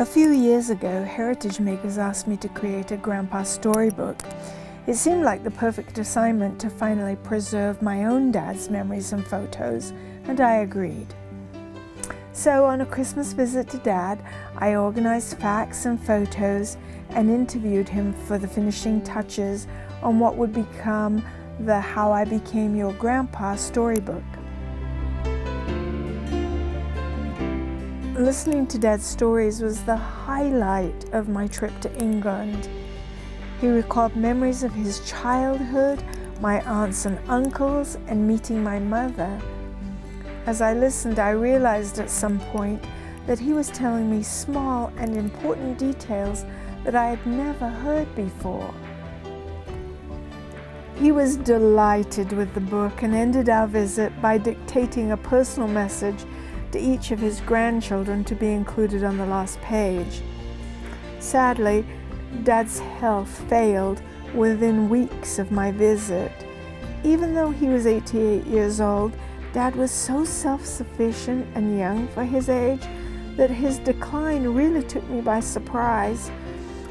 A few years ago, Heritage Makers asked me to create a grandpa storybook. It seemed like the perfect assignment to finally preserve my own dad's memories and photos, and I agreed. So on a Christmas visit to Dad, I organized facts and photos and interviewed him for the finishing touches on what would become the How I Became Your Grandpa storybook. Listening to Dad's stories was the highlight of my trip to England. He recalled memories of his childhood, my aunts and uncles, and meeting my mother. As I listened, I realized at some point that he was telling me small and important details that I had never heard before. He was delighted with the book and ended our visit by dictating a personal message to each of his grandchildren to be included on the last page. Sadly, Dad's health failed within weeks of my visit. Even though he was 88 years old, Dad was so self-sufficient and young for his age that his decline really took me by surprise.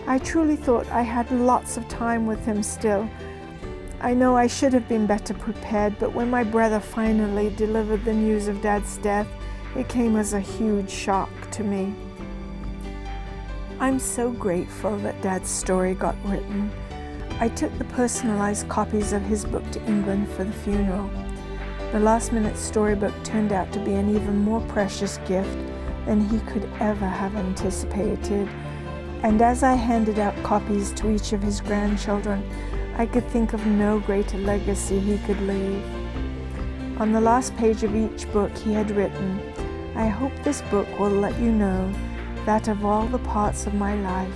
I truly thought I had lots of time with him still. I know I should have been better prepared, but when my brother finally delivered the news of Dad's death, it came as a huge shock to me. I'm so grateful that Dad's story got written. I took the personalized copies of his book to England for the funeral. The last-minute storybook turned out to be an even more precious gift than he could ever have anticipated. And as I handed out copies to each of his grandchildren, I could think of no greater legacy he could leave. On the last page of each book he had written, "I hope this book will let you know that of all the parts of my life,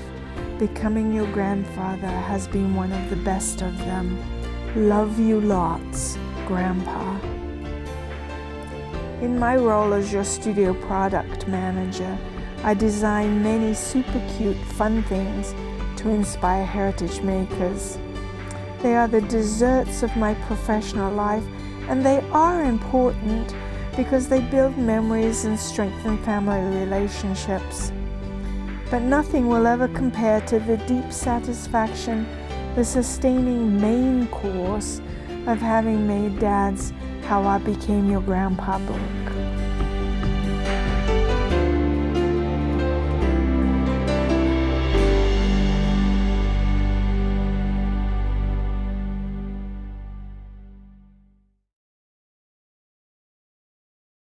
becoming your grandfather has been one of the best of them. Love you lots, Grandpa." In my role as your studio product manager, I design many super cute, fun things to inspire heritage makers. They are the desserts of my professional life, and they are important because they build memories and strengthen family relationships. But nothing will ever compare to the deep satisfaction, the sustaining main course of having made Dad's How I Became Your Grandpa book.